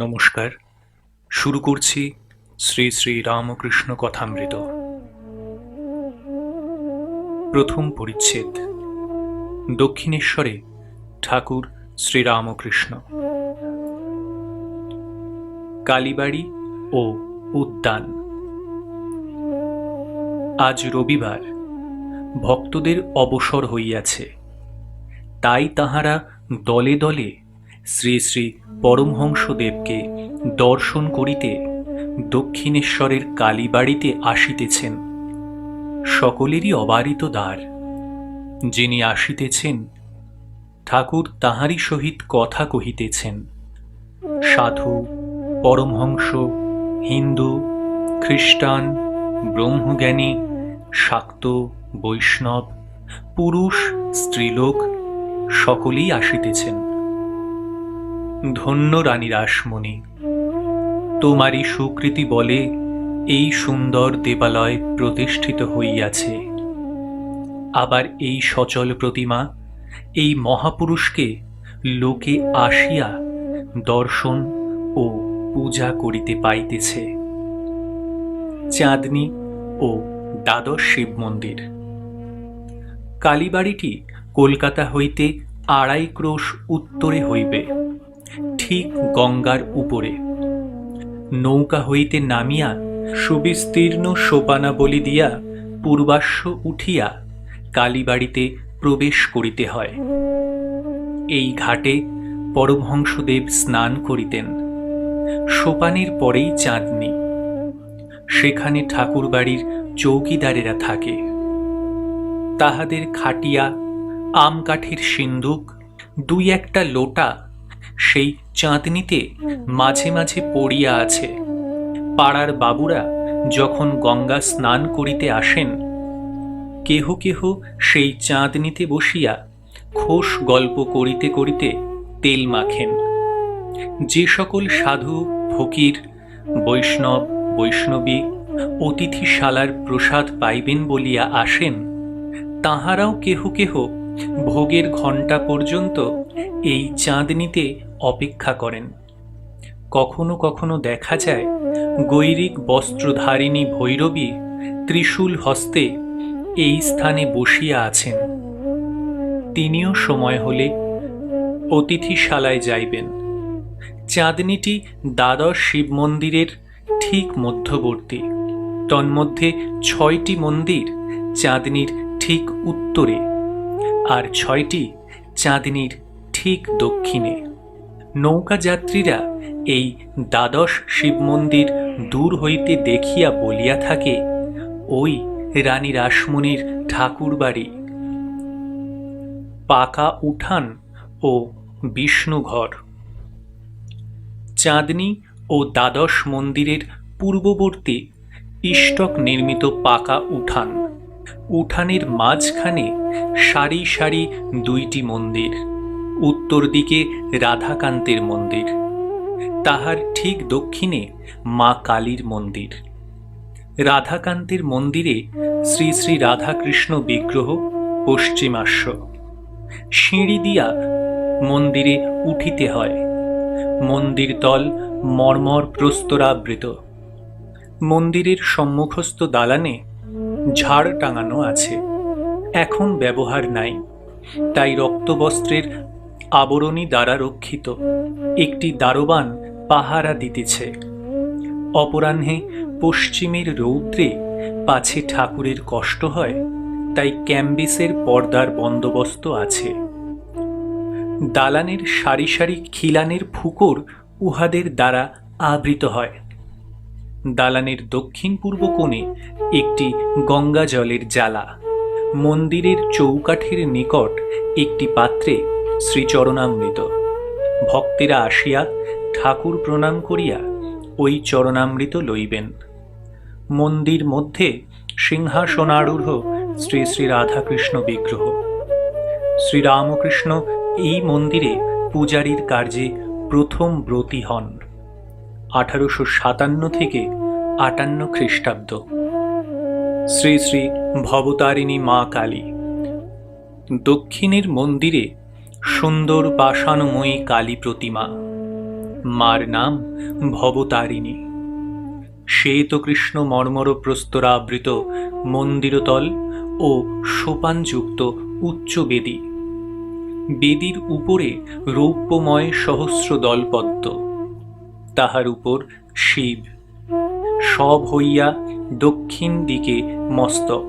নমস্কার। শুরু করছি শ্রী শ্রী রামকৃষ্ণ কথামৃত। প্রথম পরিচ্ছেদ। দক্ষিণেশ্বরে ঠাকুর শ্রীরামকৃষ্ণ। কালীবাড়ি ও উদ্যান। আজ রবিবার, ভক্তদের অবসর হইয়াছে, তাই তাহারা দলে দলে শ্রী শ্রী পরমহংসদেবকে দর্শন করিতে দক্ষিণেশ্বরের কালীবাড়িতে আসিতেছেন। সকলেরই অবারিত দ্বার। যিনি আসিতেছেন, ঠাকুর তাহারই সহিত কথা কহিতেছেন। সাধু, পরমহংস, হিন্দু, খ্রিস্টান, ব্রহ্মজ্ঞানী, শাক্ত, বৈষ্ণব, পুরুষ, স্ত্রীলোক সকলেই আসিতেছেন। ধন্য রানী রাসমণি, তোমারই সুকৃতি বলে এই সুন্দর দেবালয় প্রতিষ্ঠিত হইয়াছে। আবার এই সচল প্রতিমা, এই মহাপুরুষকে লোকে আসিয়া দর্শন ও পূজা করিতে পাইতেছে। চাঁদনী ও দ্বাদশ শিব মন্দির। কালীবাড়িটি কলকাতা হইতে 2.5 ক্রোশ উত্তরে হইবে, ঠিক গঙ্গার উপরে। নৌকা হইতে নামিয়া সুবিস্তীর্ণ সোপানাবলী দিয়া পূর্বাশ্ব উঠিয়া কালীবাড়িতে প্রবেশ করিতে হয়। এই ঘাটে পরমহংসদেব স্নান করিতেন। সোপানের পরেই চাঁদনী। সেখানে ঠাকুরবাড়ির চৌকিদারেরা থাকে। তাহাদের খাটিয়া, আম কাঠের সিন্দুক, 2-1টা লোটা সেই চাঁদনীতে মাঝে মাঝে পড়িয়া আছে। পাড়ার বাবুরা যখন গঙ্গা স্নান করিতে আসেন, কেহ কেহ সেই চাঁদনীতে বসিয়া খোশ গল্প করিতে করিতে তেল মাখেন। যে সকল সাধু, ফকির, বৈষ্ণব, বৈষ্ণবী অতিথিশালার প্রসাদ পাইবেন বলিয়া আসেন, তাহারাও কেহ কেহ ভোগের ঘণ্টা পর্যন্ত এই চাঁদনীতে অপেক্ষা করেন। কখনো কখনো দেখা যায় গৈরিক বস্ত্রধারিণী ভৈরবী ত্রিশূল হস্তে এই স্থানে বসিয়া আছেন। তিনিও সময় হলে অতিথিশালায় যাইবেন। চাঁদনীটি দ্বাদশ শিব মন্দিরের ঠিক মধ্যবর্তী। তন্মধ্যে 6টি মন্দির চাঁদনীর ঠিক উত্তরে, আর 6টি চাঁদনীর ঠিক দক্ষিণে। নৌকা যাত্রীরা এই দ্বাদশ শিব মন্দির দূর হইতে দেখিয়া বলিয়া থাকে, ওই রানী রাসমণির ঠাকুর বাড়ি। পাকা উঠান ও বিষ্ণুঘর। চাঁদনী ও দ্বাদশ মন্দিরের পূর্ববর্তী ইষ্টক নির্মিত পাকা উঠান। উঠানের মাঝখানে সারি সারি 2টি মন্দির। উত্তর দিকে রাধাকান্তের মন্দির, তাহার ঠিক দক্ষিণে মা কালীর মন্দির। রাধাকান্তের মন্দিরে শ্রী শ্রী রাধাকৃষ্ণ বিগ্রহ পশ্চিমাস্য। সিঁড়ি দিয়া মন্দিরে উঠিতে হয়। মন্দির তল মর্মর প্রস্তরাবৃত। মন্দিরের সম্মুখস্থ দালানে ঝাড় টাঙানো আছে, এখন ব্যবহার নাই, তাই রক্তবস্ত্রের আবরণী দ্বারা রক্ষিত। একটি দারোয়ান পাহারা দিতেছে। অপরাহ্নে পশ্চিমের রৌদ্রে পাছে ঠাকুরের কষ্ট হয়, তাই ক্যাম্বিসের পর্দার বন্দোবস্ত আছে। দালানের সারি সারি খিলানের ফুকর উহাদের দ্বারা আবৃত হয়। দালানের দক্ষিণ পূর্ব কোণে একটি গঙ্গা জলের জালা। মন্দিরের চৌকাঠের নিকট একটি পাত্রে শ্রীচরণামৃত। ভক্তেরা আসিয়া ঠাকুর প্রণাম করিয়া ওই চরণামৃত লইবেন। মন্দির মধ্যে সিংহাসনারূঢ় শ্রী শ্রী রাধাকৃষ্ণ বিগ্রহ। শ্রীরামকৃষ্ণ এই মন্দিরে পূজারীর কার্যে প্রথম ব্রতী হন। 1857 থেকে 58 খ্রিস্টাব্দ। শ্রী শ্রী ভবতারিণী মা কালী। দক্ষিণের মন্দিরে সুন্দর পাষাণময়ী কালী প্রতিমা। মার নাম ভবতারিণী। শ্বেতকৃষ্ণ মর্মর প্রস্তরাবৃত মন্দিরতল ও সোপানযুক্ত উচ্চ বেদী। বেদীর উপরে রৌপ্যময় সহস্র দলপদ্ম, তাহার উপর শিব সব হইয়া দক্ষিণ দিকে মস্তক,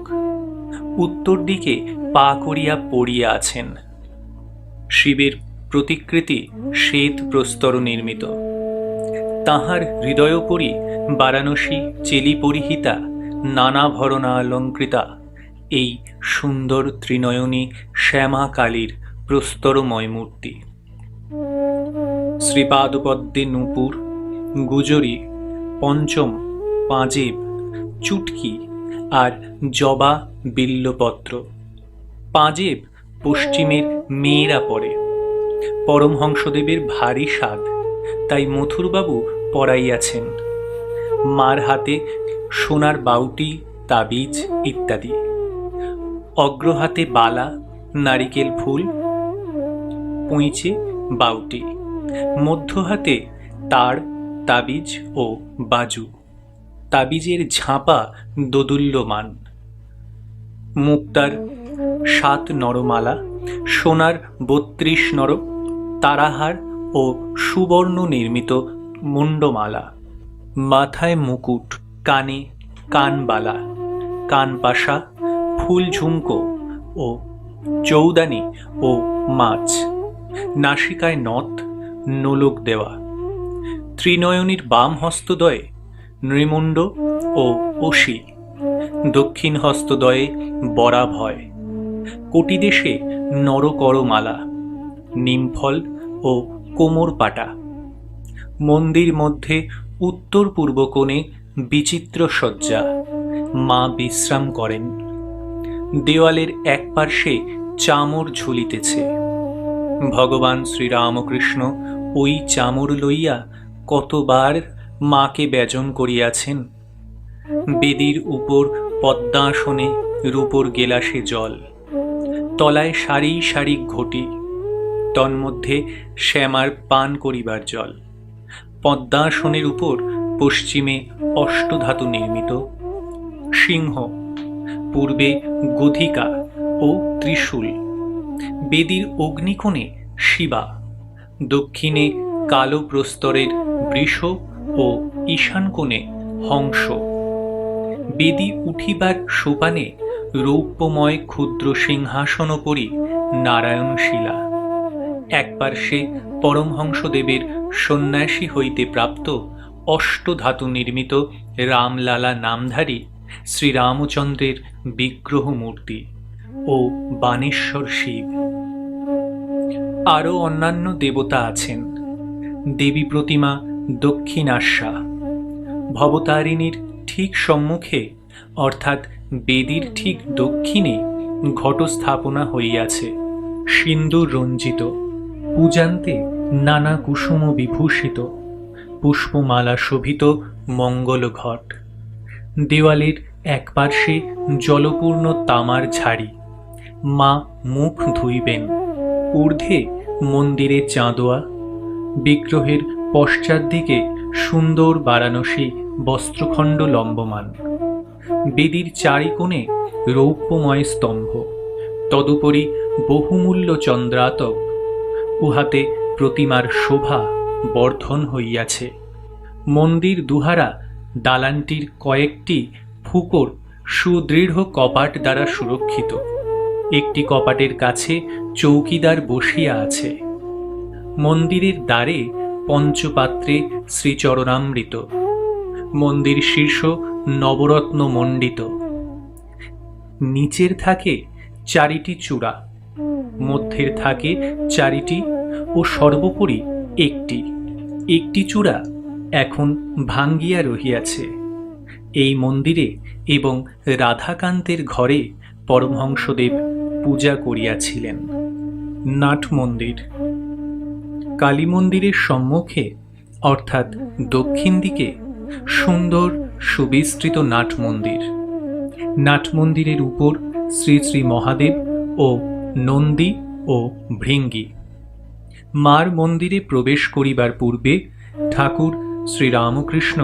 উত্তর দিকে পা করিয়া পড়িয়া আছেন। শিবের প্রতিকৃতি শ্বেত প্রস্তর নির্মিত। তাহার হৃদয়োপরি বারাণসী চেলি পরিহিতা নানাভরণালঙ্কৃতা এই সুন্দর ত্রিনয়নী শ্যামা কালীর প্রস্তরময় মূর্তি। শ্রীপাদপদ্মে নূপুর, গুজরি, পঞ্চম, পাঁজেব, চুটকি আর জবা বিল্বপত্র। পাঁজেব পশ্চিমের মেয়েরা পরে। পরমহংসদেবের ভারী স্বাদ, তাই মথুরবাবু পরাইয়াছেন। মার হাতে সোনার বাউটি, তাবিজ ইত্যাদি। অগ্রহাতে বালা, নারিকেল ফুল, পঁইচে, বাউটি। মধ্য হাতে তাড়, তাবিজ ও বাজু। তাবিজের ঝাঁপা দোদুল্যমান। মুক্তার 7 নরমালা, সোনার 32 নর, তারাহার ও সুবর্ণ নির্মিত মুন্ডমালা। মাথায় মুকুট, কানে কানবালা, কানপাশা, ফুল ঝুমকো ও চৌদানি ও মাছ। নাসিকায় নথ, নোলক দেওয়া। ত্রিনয়নীর বাম হস্তদ্বয়ে নৃমুণ্ড ও অসি, দক্ষিণ হস্তদ্বয়ে বরাভয়। কোটিদেশে নরকরমালা, নিমফল ও কোমর পাটা। মন্দির মধ্যে উত্তর পূর্ব কোণে বিচিত্র সজ্জা, মা বিশ্রাম করেন। দেওয়ালের এক পার্শ্বে চামর ঝুলিতেছে। ভগবান শ্রীরামকৃষ্ণ ওই চামর লইয়া কতবার মাকে ব্যজন করিয়াছেন। বেদীর উপর পদ্মাসনে রূপোর গেলাসে জল, তলায় সারি সারি ঘটি, তন্মধ্যে শ্যামার পান করিবার জল। পদ্মাসনের উপর পশ্চিমে অষ্টধাতু নির্মিত সিংহ, পূর্বে গধিকা ও ত্রিশূল। বেদীর অগ্নিকোণে শিবা, দক্ষিণে কালো প্রস্তরের বৃষ ও ঈশান কোণে হংস। বেদী উঠিবার সোপানে রৌপ্যময় ক্ষুদ্র সিংহাসনোপরি নারায়ণ শিলা। এক পার্শ্বে পরমহংসদেবের সন্ন্যাসী হইতে প্রাপ্ত অষ্টধাতু নির্মিত রামলালা নামধারী শ্রীরামচন্দ্রের বিগ্রহ মূর্তি ও বাণেশ্বর শিব। আরও অন্যান্য দেবতা আছেন। দেবী প্রতিমা দক্ষিণাস্যা। ভবতারিণীর ঠিক সম্মুখে অর্থাৎ বেদীর ঠিক দক্ষিণে ঘটস্থাপনা হইয়াছে, সিন্দুর রঞ্জিত, পূজান্তে নানা কুসুম বিভূষিত, পুষ্পমালা শোভিত মঙ্গল ঘট। দেওয়ালের এক পার্শ্বে জলপূর্ণ তামার ঝাড়ি। মা মুখ ধুইবেন। ঊর্ধ্বে মন্দিরে চাঁদোয়া। বিগ্রহের পশ্চাৎ দিকে সুন্দর বারাণসী বস্ত্রখণ্ড লম্বমান। বেদীর চারিকোণে রৌপ্যময় স্তম্ভ, তদুপরি বহুমূল্য চন্দ্রাতক। উহাতে প্রতিমার শোভা বর্ধন হইয়াছে। মন্দির দুহারা দালানটির কয়েকটি ফুকর সুদৃঢ় কপাট দ্বারা সুরক্ষিত। একটি কপাটের কাছে চৌকিদার বসিয়া আছে। মন্দিরের দ্বারে পঞ্চপাত্রে শ্রীচরণামৃত। মন্দির শীর্ষ নবরত্ন মণ্ডিত। নিচের থাকে 4টি চূড়া, মধ্যের থাকে 4টি ও সর্বোপরি একটি চূড়া এখন ভাঙ্গিয়া রহিয়াছে। এই মন্দিরে এবং রাধাকান্তের ঘরে পরমহংসদেব পূজা করিয়াছিলেন। নাট মন্দির। কালী মন্দিরের সম্মুখে অর্থাৎ দক্ষিণ দিকে সুন্দর সুবিস্তৃত নাট মন্দির। নাট মন্দিরের উপর শ্রী শ্রী মহাদেব ও নন্দী ও ভৃঙ্গী। মার মন্দিরে প্রবেশ করিবার পূর্বে ঠাকুর শ্রীরামকৃষ্ণ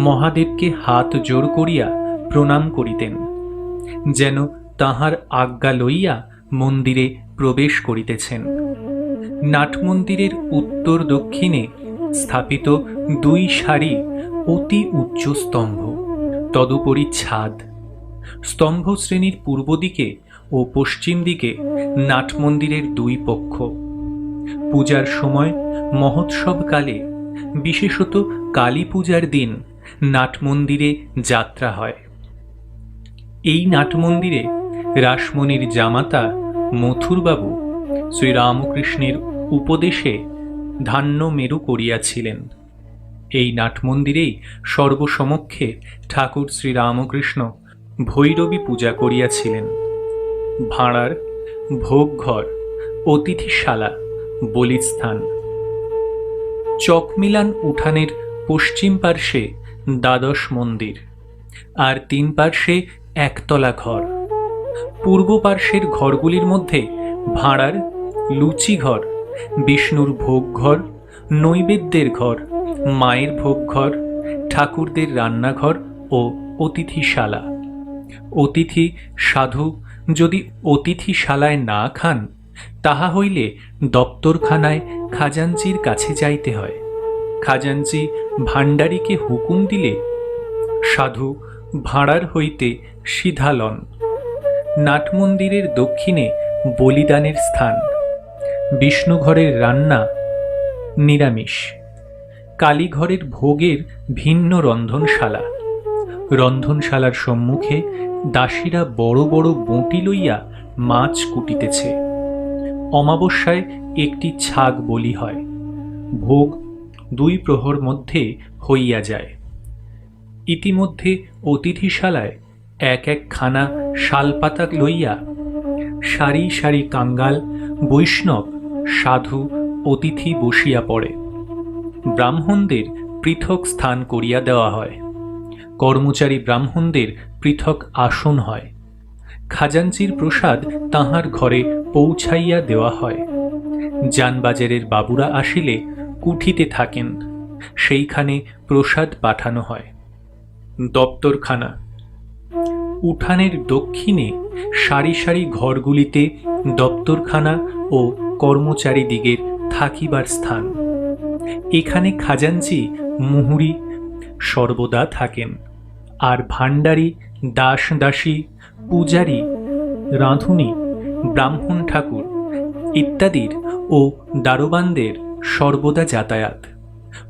মহাদেবকে হাত জোড় করিয়া প্রণাম করিতেন, যেন তাহার আজ্ঞা লইয়া মন্দিরে প্রবেশ করিতেছেন। নাটমন্দিরের উত্তর দক্ষিণে স্থাপিত দুই সারি অতি উচ্চ স্তম্ভ, তদুপরি ছাদ। স্তম্ভ শ্রেণীর পূর্ব দিকে ও পশ্চিম দিকে নাটমন্দিরের দুই পক্ষ। পূজার সময় মহোৎসবকালে, বিশেষত কালী পূজার দিন নাটমন্দিরে যাত্রা হয়। এই নাটমন্দিরে রাসমণির জামাতা মথুরবাবু শ্রীরামকৃষ্ণের উপদেশে ধান্য মেরু করিয়াছিলেন। এই নাটমন্দিরেই সর্বসমক্ষে ঠাকুর শ্রীরামকৃষ্ণ ভৈরবী পূজা করিয়াছিলেন। ভাঁড়ার, ভোগঘর, অতিথিশালা, বলিস্থান। চকমিলান উঠানের পশ্চিম পার্শ্বে দ্বাদশ মন্দির, আর তিন পার্শ্বে একতলা ঘর। পূর্ব পার্শ্বের ঘরগুলির মধ্যে ভাঁড়ার, লুচি ঘর, বিষ্ণুর ভোগঘর, নৈবেদ্যের ঘর, মায়ের ভোগঘর, ঠাকুরদের রান্নাঘর ও অতিথিশালা। অতিথি সাধু যদি অতিথিশালায় না খান, তাহা হইলে দপ্তরখানায় খাজাঞ্চির কাছে যাইতে হয়। খাজাঞ্চি ভাণ্ডারীকে হুকুম দিলে সাধু ভাঁড়ার হইতে সিধা লন। নাটমন্দিরের দক্ষিণে বলিদানের স্থান। বিষ্ণুঘরের রান্না নিরামিষ। কালীঘরের ভোগের ভিন্ন রন্ধনশালা। রন্ধনশালার সম্মুখে দাসীরা বড় বড় বঁটি লইয়া মাছ কুটিতেছে। অমাবস্যায় একটি ছাগ বলি হয়। ভোগ 2 প্রহর মধ্যে হইয়া যায়। ইতিমধ্যে অতিথিশালায় এক খানা শালপাতা লইয়া সারি সারি কাঙ্গাল, বৈষ্ণব, সাধু, অতিথি বসিয়া পড়ে। ব্রাহ্মণদের পৃথক স্থান করিয়া দেওয়া হয়। কর্মচারী ব্রাহ্মণদের পৃথক আসন হয়। খাজাঞ্চির প্রসাদ তাহার ঘরে পৌঁছাইয়া দেওয়া হয়। জানবাজারের বাবুরা আসিলে কুঠিতে থাকেন, সেইখানে প্রসাদ পাঠানো হয়। দপ্তরখানা। উঠানের দক্ষিণে সারি সারি ঘরগুলিতে দপ্তরখানা ও কর্মচারীদিগের থাকিবার স্থান। এখানে খাজাঞ্চি মুহুরী সর্বদা থাকেন, আর ভাণ্ডারী, দাস দাসী, পূজারী, রাঁধুনি, ব্রাহ্মণ ঠাকুর ইত্যাদির ও দারোয়ানদের সর্বদা যাতায়াত।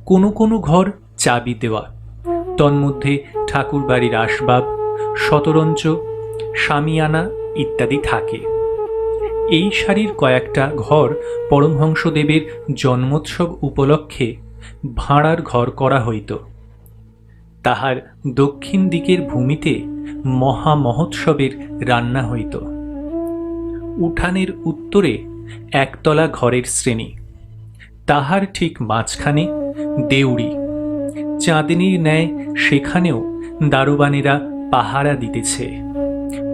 কোনো কোনো ঘর চাবি দেওয়া। তন্মধ্যে ঠাকুর বাড়ির আসবাব, শতরঞ্চ, শামিয়ানা ইত্যাদি থাকে। এই সারির কয়েকটা ঘর পরমহংসদেবের জন্মোৎসব উপলক্ষে ভাঁড়ার ঘর করা হইত। তাহার দক্ষিণ দিকের ভূমিতে মহা মহোৎসবের রান্না হইত। উঠানের উত্তরে একতলা ঘরের শ্রেণী। তাহার ঠিক মাঝখানে দেউড়ি। চাঁদনীর ন্যায় সেখানেও দারোয়ানেরা পাহারা দিতেছে।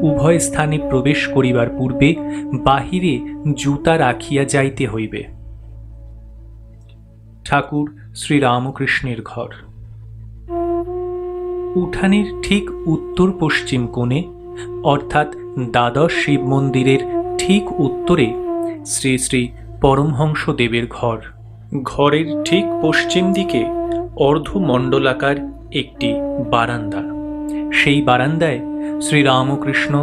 উভয় স্থানে প্রবেশ করিবার পূর্বে বাহিরে জুতা রাখিয়া যাইতে হইবে। ঠাকুর শ্রীরামকৃষ্ণের ঘর। উঠানের ঠিক উত্তর পশ্চিম কোণে, অর্থাৎ দ্বাদশ শিব মন্দিরের ঠিক উত্তরে শ্রী শ্রী পরমহংসদেবের ঘর। ঘরের ঠিক পশ্চিম দিকে অর্ধমণ্ডলাকার একটি বারান্দা। সেই বারান্দায় শ্রীরামকৃষ্ণ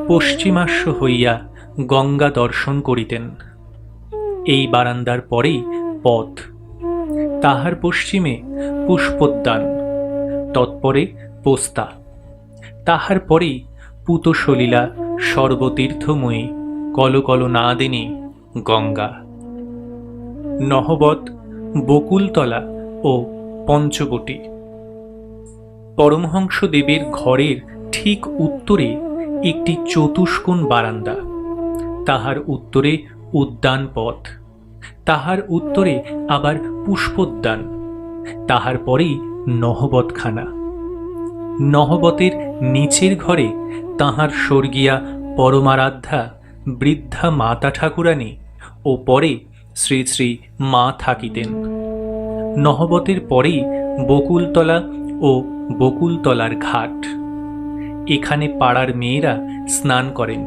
পশ্চিমাস্য হইয়া গঙ্গা দর্শন করিতেন। এই বারান্দার পরেই পথ। তাহার পশ্চিমে পুষ্পোদ্যান, তৎপরে পোস্তা। তাহার পরেই পুতসলীলা সর্বতীর্থময়ী কলকল নাদিনী গঙ্গা। নহবত, বকুলতলা ও পঞ্চবটী। পরমহংসদেবের ঘরের ঠিক উত্তরে একটি চতুষ্কোণ বারান্দা। তাহার উত্তরে উদ্যান পথ। তাহার উত্তরে আবার পুষ্পোদ্যান। তাহার পরেই নহবতখানা। নহবতের নিচের ঘরে তাহার স্বর্গীয়া পরমারাধ্যা বৃদ্ধা মাতা ঠাকুরানী ও পরে শ্রী শ্রী মা থাকিতেন। নহবতের পরেই বকুলতলা ও বকুলতলার ঘাট। এখানে পাড়ার মেয়েরা স্নান করেন।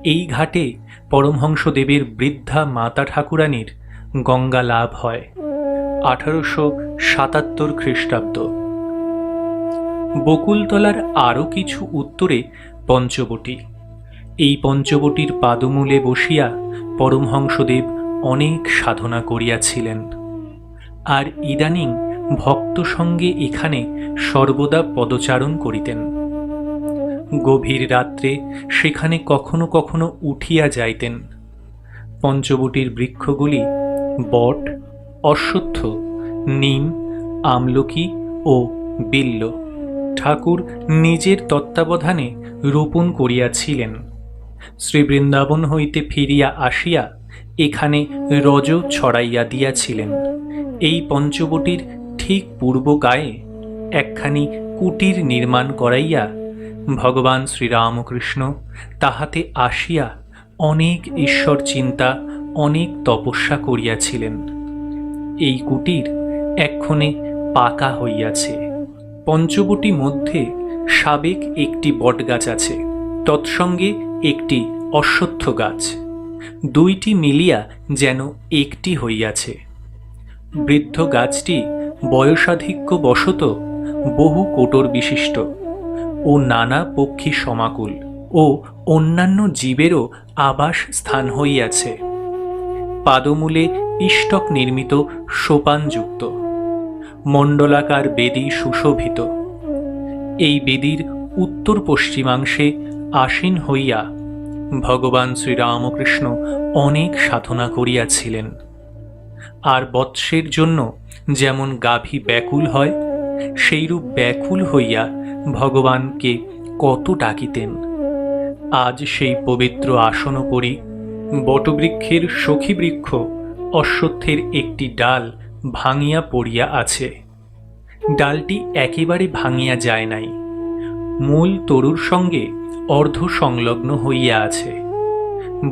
এই ঘাটে পরমহংসদেবের বৃদ্ধা মাতা ঠাকুরানীর গঙ্গা লাভ হয় 1877 খ্রিস্টাব্দ। বকুলতলার আরও কিছু উত্তরে পঞ্চবটী। এই পঞ্চবটীর পাদমূলে বসিয়া পরমহংসদেব অনেক সাধনা করিয়াছিলেন, আর ইদানিং ভক্ত সঙ্গে এখানে সর্বদা পদচারণ করিতেন। গভীর রাত্রে সেখানে কখনো কখনো উঠিয়া যাইতেন। পঞ্চবটীর বৃক্ষগুলি বট, অশ্বত্থ, নিম, আমলকি ও বিল্ল ঠাকুর নিজের তত্ত্বাবধানে রোপণ করিয়াছিলেন। শ্রীবৃন্দাবন হইতে ফিরিয়া আসিয়া এখানে রজ ছড়াইয়া দিয়াছিলেন। এই পঞ্চবটীর ঠিক পূর্ব গায়ে একখানি কুটির নির্মাণ করাইয়া ভগবান শ্রীরামকৃষ্ণ তাহাতে আসিয়া অনেক ঈশ্বর চিন্তা, অনেক তপস্যা করিয়াছিলেন। এই কুটির এক্ষণে পাকা হইয়াছে। পঞ্চবটী মধ্যে সাবেক একটি বটগাছ আছে, তৎসঙ্গে একটি অশ্বত্থ গাছ, দুইটি মিলিয়া যেন একটি হইয়াছে। বৃদ্ধ গাছটি বয়সাধিক্য বশত বহু কোটর বিশিষ্ট ও নানা পক্ষী সমাকুল ও অন্যান্য জীবেরও আবাস স্থান হইয়াছে। পাদমূলে ইষ্টক নির্মিত সোপানযুক্ত মণ্ডলাকার বেদী সুশোভিত। এই বেদীর উত্তর পশ্চিমাংশে আসীন হইয়া ভগবান শ্রীরামকৃষ্ণ অনেক সাধনা করিয়াছিলেন। আর বৎসের জন্য যেমন গাভী ব্যাকুল হয়, সেইরূপ ব্যাকুল হইয়া ভগবানকে কত ডাকিতেন। আজ সেই পবিত্র আসনোপরি বটবৃক্ষের সখী বৃক্ষ অশ্বত্থের একটি ডাল ভাঙিয়া পড়িয়া আছে। ডালটি একেবারে ভাঙিয়া যায় নাই, মূল তরুর সঙ্গে অর্ধ সংলগ্ন হইয়া আছে।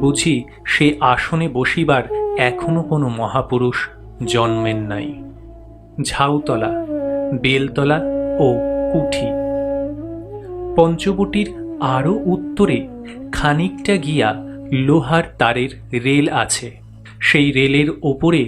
বুঝি সে আসনে বসিবার এখনো কোনো মহাপুরুষ জন্মেন নাই। ঝাউতলা, বেলতলা ও কুঠি। পঞ্চবটীর আরও উত্তরে খানিকটা গিয়া লোহার তারের রেল আছে। সেই রেলের ওপরে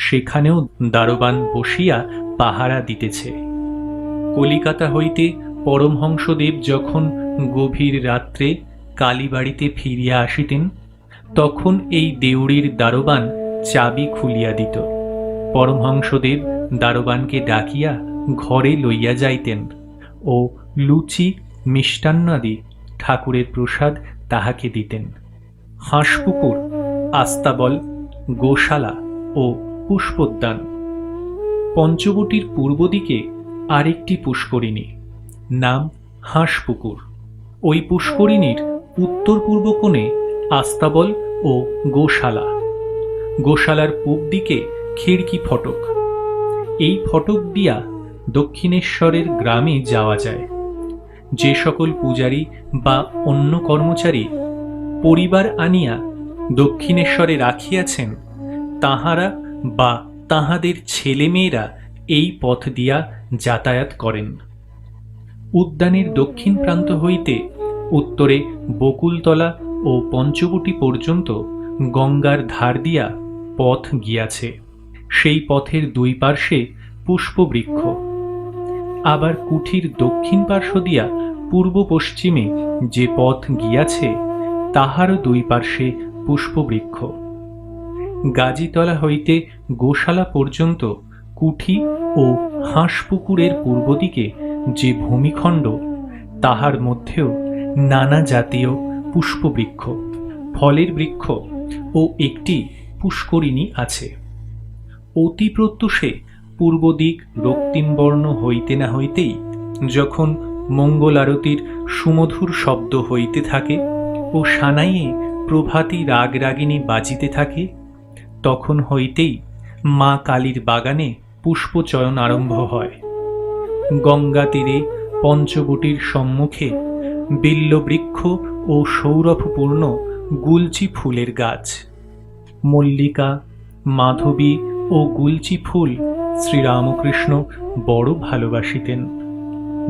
সেখানেও দারোয়ান বসিয়া পাহারা দিতেছে। কলিকাতা হইতে পরমহংসদেব যখন গভীর রাত্রে কালীবাড়িতে ফিরিয়া আসিতেন, তখন এই দেউড়ির দারোয়ান চাবি খুলিয়া দিত। পরমহংসদেব দারোয়ানকে ডাকিয়া ঘরে লইয়া যাইতেন ও লুচি মিষ্টান্নাদি ঠাকুরের প্রসাদ তাহাকে দিতেন। হাঁসপুকুর, আস্তাবল, গোশালা ও পুষ্পোদ্যান। পঞ্চবটির পূর্ব দিকে আরেকটি পুষ্করিণী, নাম হাঁসপুকুর। ওই পুষ্করিণীর উত্তর পূর্ব কোণে আস্তাবল ও গোশালা। গোশালার পূব দিকে খিড়কি ফটক। এই ফটক দিয়া দক্ষিণেশ্বরের গ্রামে যাওয়া যায়। যে সকল পূজারী বা অন্য কর্মচারী পরিবার আনিয়া দক্ষিণেশ্বরে রাখিয়াছেন, তাহারা বা তাহাদের ছেলেমেয়েরা এই পথ দিয়া যাতায়াত করেন। উদ্যানের দক্ষিণ প্রান্ত হইতে উত্তরে বকুলতলা ও পঞ্চবটি পর্যন্ত গঙ্গার ধার দিয়া পথ গিয়াছে। সেই পথের দুই পার্শ্বে পুষ্পবৃক্ষ। আবার কুঠির দক্ষিণ পার্শ্ব দিয়া পূর্ব পশ্চিমে যে পথ গিয়াছে, তাহারও দুই পার্শ্বে পুষ্পবৃক্ষ। গাজীতলা হইতে গোশালা পর্যন্ত কুঠি ও হাঁসপুকুরের পূর্ব দিকে যে ভূমিখণ্ড, তাহার মধ্যেও নানা জাতীয় পুষ্পবৃক্ষ, ফলের বৃক্ষ ও একটি পুষ্করিণী আছে। অতি প্রত্যুষে পূর্ব দিক রক্তিমবর্ণ হইতে না হইতেই, যখন মঙ্গল আরতির সুমধুর শব্দ হইতে থাকে ও সানাইয়ে প্রভাতী রাগ রাগিনী বাজিতে থাকে, তখন হইতেই মা কালীর বাগানে পুষ্পচয়ন আরম্ভ হয়। গঙ্গা তীরে পঞ্চবটির সম্মুখে বিল্লবৃক্ষ ও সৌরভপূর্ণ গুলচি ফুলের গাছ। মল্লিকা, মাধবী ও গুলচি ফুল শ্রীরামকৃষ্ণ বড় ভালোবাসিতেন।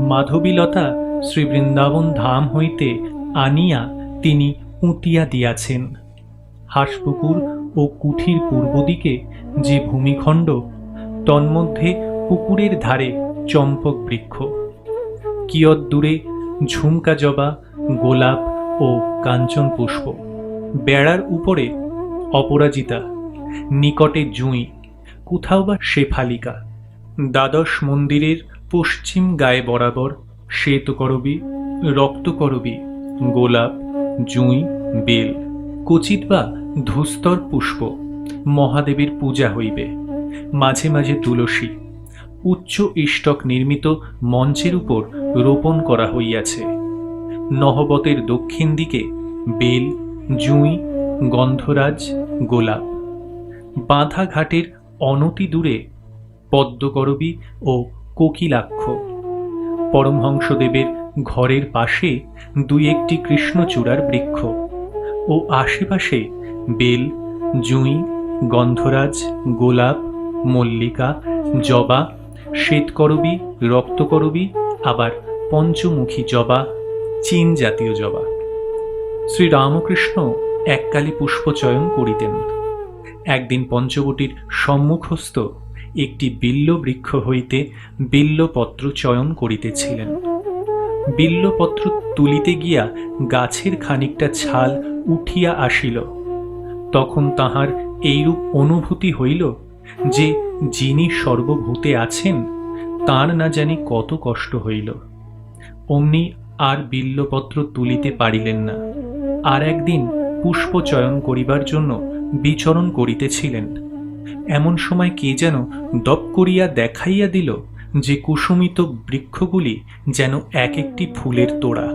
মাধবীলতা শ্রী বৃন্দাবন ধাম হইতে আনিয়া তিনি পুঁতিয়া দিয়াছেন। হাঁসপুকুর ও কুঠির পূর্ব দিকে যে ভূমিখণ্ড, তন্মধ্যে পুকুরের ধারে চম্পক বৃক্ষ। কিয়ৎদূরে ঝুমকা জবা, গোলাপ ও কাঞ্চন পুষ্প। বেড়ার উপরে অপরাজিতা, নিকটে জুঁই, কোথাও বা শেফালিকা। দ্বাদশ মন্দিরের পশ্চিম গায়ে বরাবর শ্বেতকরবী, রক্তকরবী, গোলাপ, জুঁই, বেল, কচিত বা ধূস্তর পুষ্প। মহাদেবের পূজা হইবে। মাঝে মাঝে তুলসী উচ্চ ইষ্টক নির্মিত মঞ্চের উপর রোপণ করা হইয়াছে। নহবতের দক্ষিণ দিকে বেল, জুঁই, গন্ধরাজ, গোলাপ। বাঁধা ঘাটের অনতি দূরে পদ্মকরবী ও কোকিলাক্ষ। পরমহংসদেবের ঘরের পাশে দুই একটি কৃষ্ণচূড়ার বৃক্ষ ও আশেপাশে বেল, জুঁই, গন্ধরাজ, গোলাপ, মল্লিকা, জবা, শ্বেতকরবী, রক্তকরবী, আবার পঞ্চমুখী জবা, চীন জাতীয় জবা। শ্রীরামকৃষ্ণ এককালে পুষ্পচয়ন করিতেন। একদিন পঞ্চবটির সম্মুখস্থ একটি বিল্লবৃক্ষ হইতে বিল্লপত্র চয়ন করিতেছিলেন। বিল্লপত্র তুলিতে গিয়া গাছের খানিকটা ছাল উঠিয়া আসিল। তখন তাহার এইরূপ অনুভূতি হইল যে যিনি সর্বভূতে আছেন, তাঁর না জানি কত কষ্ট হইল। অমনি আর বিল্লপত্র তুলিতে পারিলেন না। আর একদিন পুষ্প চয়ন করিবার জন্য বিচরণ করিতেছিলেন। এমন সময় কে যেন দপ করিয়া দেখাইয়া দিল যে কুসুমিত বৃক্ষগুলি যেন এক একটি ফুলের তোড়া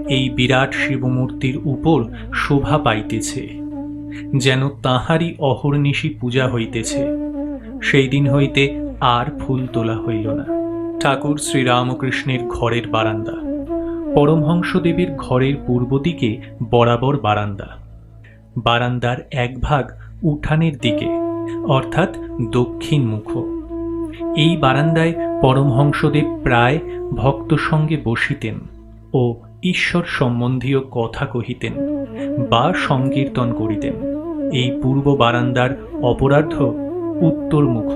এই বিরাট শিবমূর্তির উপর শোভা পাইতেছে, যেন তাহারই অহর্নিশি পূজা হইতেছে। সেই দিন হইতে আর ফুল তোলা হইল না। ঠাকুর শ্রীরামকৃষ্ণের ঘরের বারান্দা। পরমহংসদেবের ঘরের পূর্ব দিকে বরাবর বারান্দা। বারান্দার এক ভাগ উঠানের দিকে, অর্থাৎ দক্ষিণ মুখ। এই বারান্দায় পরমহংসদেব প্রায় ভক্ত সঙ্গে বসিতেন ও ঈশ্বর সম্বন্ধীয় কথা কহিতেন বা সংকীর্তন করিতেন। এই পূর্ব বারান্দার অপরার্ধ উত্তর মুখ।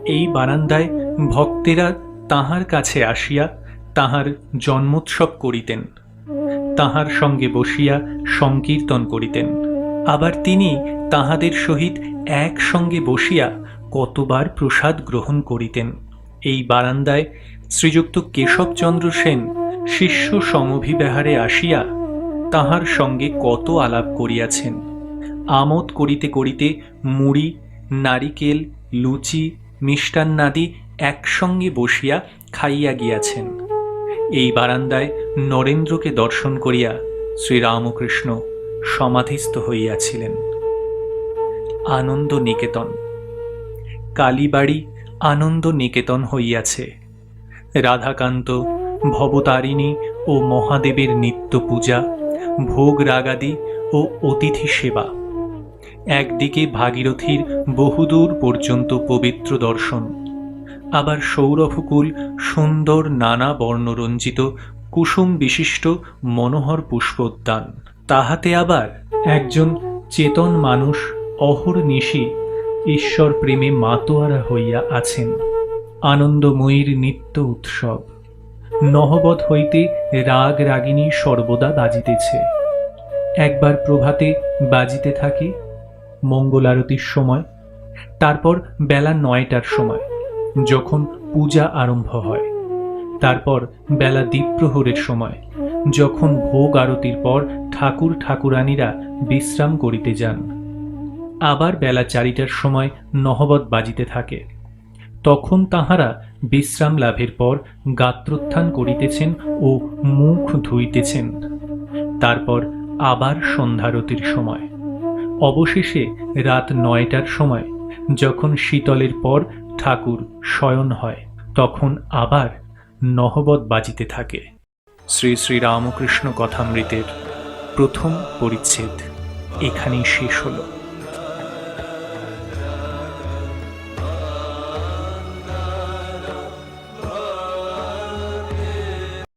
এই বারান্দায় ভক্তেরা তাহার কাছে আসিয়া তাহার জন্মোৎসব করিতেন, তাহার সঙ্গে বসিয়া সংকীর্তন করিতেন, আবার তিনি তাহাদের সহিত একসঙ্গে বসিয়া কতবার প্রসাদ গ্রহণ করিতেন। এই বারান্দায় শ্রীযুক্ত কেশবচন্দ্র সেন শিষ্য সমভিব্যাহারে আসিয়া তাহার সঙ্গে কত আলাপ করিয়াছেন। আমোদ করিতে করিতে মুড়ি, নারিকেল, লুচি, মিষ্টান্নাদি একসঙ্গে বসিয়া খাইয়া গিয়াছেন। এই বারান্দায় নরেন্দ্রকে দর্শন করিয়া শ্রীরামকৃষ্ণ সমাধিস্থ হইয়াছিলেন। আনন্দ নিকেতন। কালীবাড়ি আনন্দ নিকেতন হইয়াছে। রাধাকান্ত, ভবতারিণী ও মহাদেবের নিত্য পূজা, ভোগ রাগাদি ও অতিথি সেবা। একদিকে ভাগীরথীর বহুদূর পর্যন্ত পবিত্র দর্শন, আবার সৌরভকুল সুন্দর নানা বর্ণরঞ্জিত কুসুম বিশিষ্ট মনোহর পুষ্পোদ্যান। তাহাতে আবার একজন চেতন মানুষ অহর্নিশি ঈশ্বর প্রেমে মাতোয়ারা হইয়া আছেন। আনন্দময়ীর নিত্য উৎসব। নহবত হইতে রাগ রাগিনী সর্বদা বাজিতেছে। একবার প্রভাতে বাজিতে থাকে মঙ্গল আরতির সময়, তারপর বেলা 9টার সময় যখন পূজা আরম্ভ হয়, তারপর বেলা দ্বীপ্রহরের সময় যখন ভোগ আরতির পর ঠাকুর ঠাকুরানীরা বিশ্রাম করিতে যান, আবার বেলা 4টার সময় নহবত বাজিতে থাকে। তখন তাহারা বিশ্রাম লাভের পর গাত্রোত্থান করিতেছেন ও মুখ ধুইতেছেন। তারপর আবার সন্ধ্যারতির সময়, অবশেষে রাত 9টার সময় যখন শীতলের পর ঠাকুর শয়ন হয়, তখন আবার নহবত বাজিতে থাকে। শ্রী শ্রী রামকৃষ্ণ কথামৃতের প্রথম পরিচ্ছেদ এখানেই শেষ হলো।